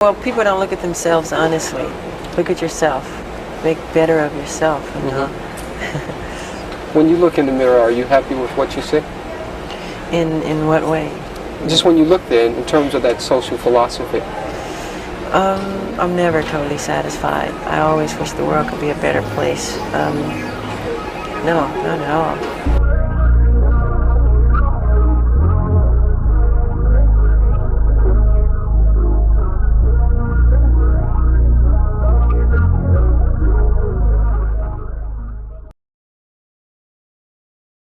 Well, people don't look at themselves honestly. Look at yourself. Make better of yourself, you know. When you look in the mirror, are you happy with what you see? In what way? Just when you look there, in terms of that social philosophy. I'm never totally satisfied. I always wish the world could be a better place. No, not at all.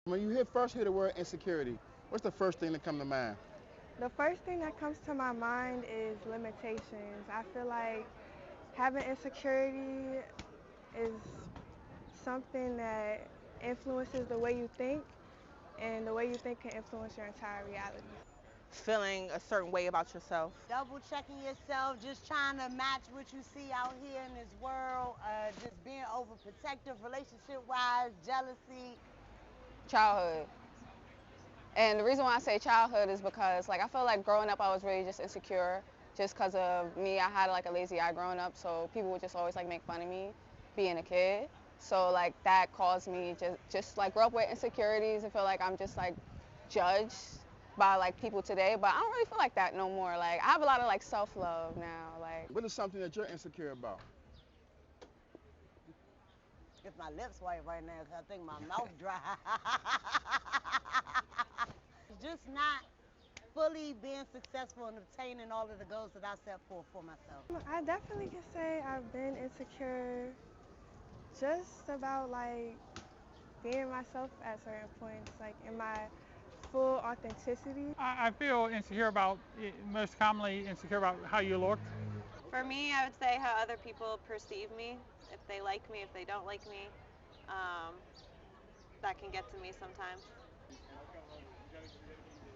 When you first hear the word insecurity, what's the first thing that comes to mind? The first thing that comes to my mind is limitations. I feel like having insecurity is something that influences the way you think, and the way you think can influence your entire reality. Feeling a certain way about yourself. Double checking yourself, just trying to match what you see out here in this world, just being overprotective relationship-wise, jealousy. Childhood. And the reason why I say childhood is because I feel like growing up I was really just insecure just because of me. I had a lazy eye growing up, so people would just always make fun of me being a kid. So that caused me just grow up with insecurities and feel like I'm just judged by people today, but I don't really feel like that no more. I have a lot of self-love now. What is something that you're insecure about? If my lips white right now, because I think my mouth dry. Just not fully being successful in obtaining all of the goals that I set forth for myself. I definitely can say I've been insecure just about being myself at certain points, in my full authenticity. I feel insecure about, most commonly insecure about how you look. For me, I would say how other people perceive me, if they like me, if they don't like me. That can get to me sometimes.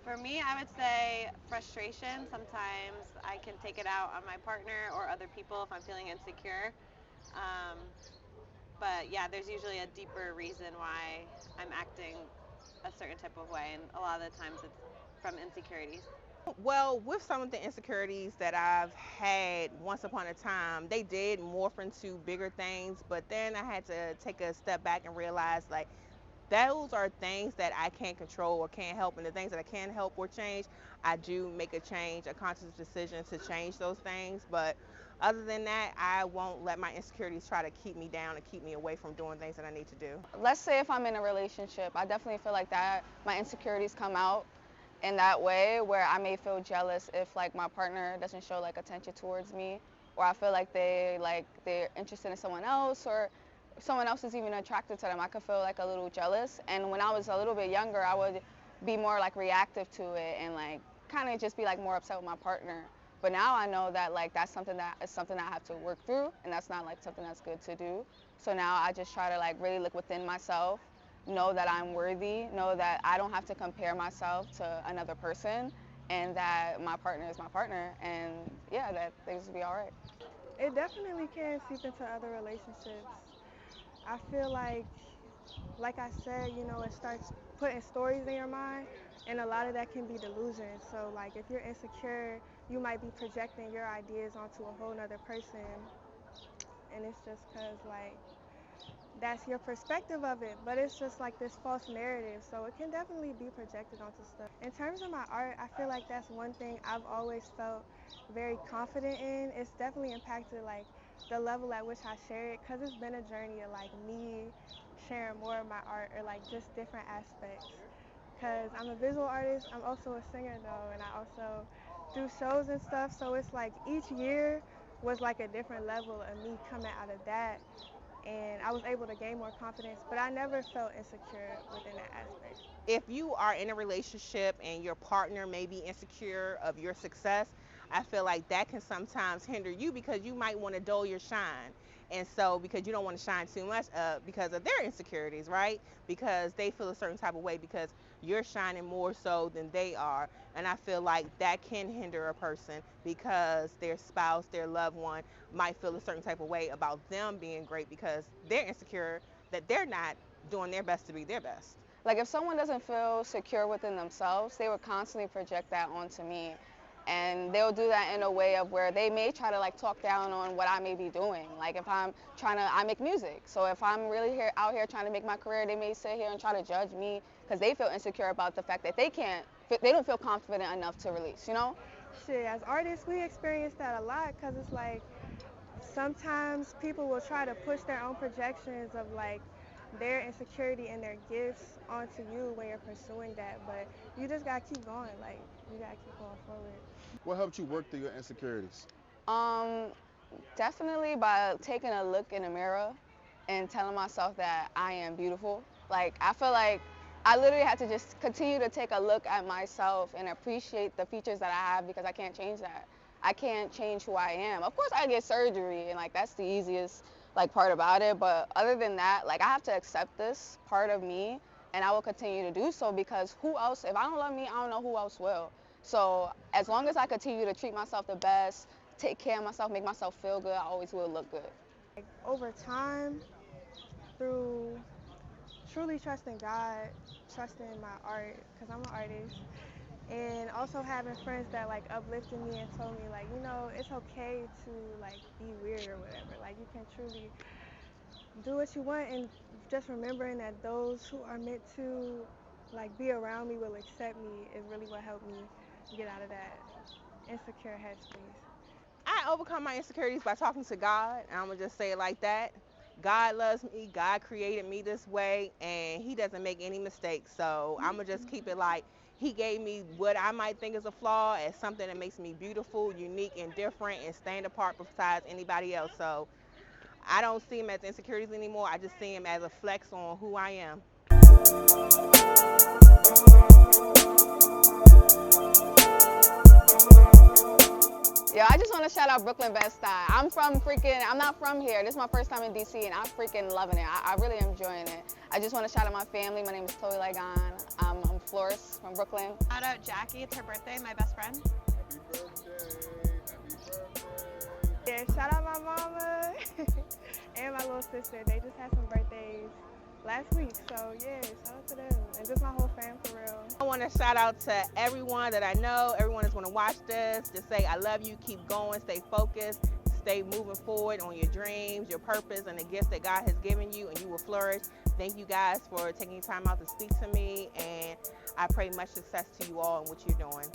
For me, I would say frustration. Sometimes I can take it out on my partner or other people if I'm feeling insecure. But yeah, there's usually a deeper reason why I'm acting a certain type of way, and a lot of the times it's from insecurities. Well, with some of the insecurities that I've had once upon a time, they did morph into bigger things, but then I had to take a step back and realize those are things that I can't control or can't help, and the things that I can help or change, I do make a change, a conscious decision to change those things. But other than that, I won't let my insecurities try to keep me down and keep me away from doing things that I need to do. Let's say if I'm in a relationship, I definitely feel that my insecurities come out in that way where I may feel jealous if my partner doesn't show attention towards me, or I feel they're interested in someone else, or someone else is even attracted to them. I could feel a little jealous. And when I was a little bit younger, I would be more reactive to it and kind of just be more upset with my partner. But now I know that that's something that is something I have to work through, and that's not something that's good to do. So now I just try to really look within myself, know that I'm worthy, know that I don't have to compare myself to another person, and that my partner is my partner, and yeah, that things will be all right. It definitely can seep into other relationships. I feel like I said, it starts putting stories in your mind, and a lot of that can be delusion. So if you're insecure, you might be projecting your ideas onto a whole nother person, and it's just because that's your perspective of it, but it's just this false narrative, so it can definitely be projected onto stuff. In terms of my art, I feel like that's one thing I've always felt very confident in. It's definitely impacted the level at which I share it, because it's been a journey of me sharing more of my art, or just different aspects, because I'm a visual artist. I'm also a singer though, and I also do shows and stuff, so it's each year was a different level of me coming out of that, and I was able to gain more confidence, but I never felt insecure within that aspect. If you are in a relationship and your partner may be insecure of your success, I feel like that can sometimes hinder you, because you might want to dull your shine. And so, because you don't want to shine too much because of their insecurities, right? Because they feel a certain type of way because you're shining more so than they are. And I feel like that can hinder a person because their spouse, their loved one might feel a certain type of way about them being great because they're insecure that they're not doing their best to be their best. If someone doesn't feel secure within themselves, they would constantly project that onto me. And they'll do that in a way of where they may try to like talk down on what I may be doing. Like if I'm I make music. So if I'm really out here trying to make my career, they may sit here and try to judge me because they feel insecure about the fact that they don't feel confident enough to release, you know? Shit, as artists, we experience that a lot because it's like sometimes people will try to push their own projections of like their insecurity and their gifts onto you when you're pursuing that, but you just gotta keep going, like you gotta keep going forward. What helped you work through your insecurities? Um, Definitely by taking a look in the mirror and telling myself that I am beautiful. Like I feel like I literally had to just continue to take a look at myself and appreciate the features that I have because I can't change that. I can't change who I am. Of course I get surgery and like that's the easiest like part about it, but other than that, like I have to accept this part of me and I will continue to do so because who else, if I don't love me, I don't know who else will. So as long as I continue to treat myself the best, take care of myself, make myself feel good, I always will look good. Like, over time, through truly trusting God, trusting my art, because I'm an artist, and also having friends that like uplifted me and told me like, you know, it's okay to like be weird or whatever. Like you can truly do what you want, and just remembering that those who are meant to like be around me will accept me is really what helped me get out of that insecure headspace. I overcome my insecurities by talking to God, and I'm gonna just say it like that. God loves me, God created me this way, and He doesn't make any mistakes. So I'm gonna just keep it like He gave me what I might think is a flaw as something that makes me beautiful, unique, and different, and stand apart besides anybody else. So I don't see them as insecurities anymore. I just see them as a flex on who I am. Yo, I just want to shout out Brooklyn Bed-Stuy. I'm not from here. This is my first time in DC and I'm freaking loving it. I really am enjoying it. I just want to shout out my family. My name is Chloe Lagan. I'm Flores from Brooklyn. Shout out Jackie, it's her birthday, my best friend. Happy birthday! Happy birthday! Yeah, shout out my mama and my little sister. They just had some birthdays last week, so yeah, shout out to them and just my whole fam for real. I want to shout out to everyone that I know, everyone that's going to watch this. Just say I love you, keep going, stay focused, stay moving forward on your dreams, your purpose, and the gifts that God has given you, and you will flourish. Thank you guys for taking time out to speak to me, and I pray much success to you all in what you're doing.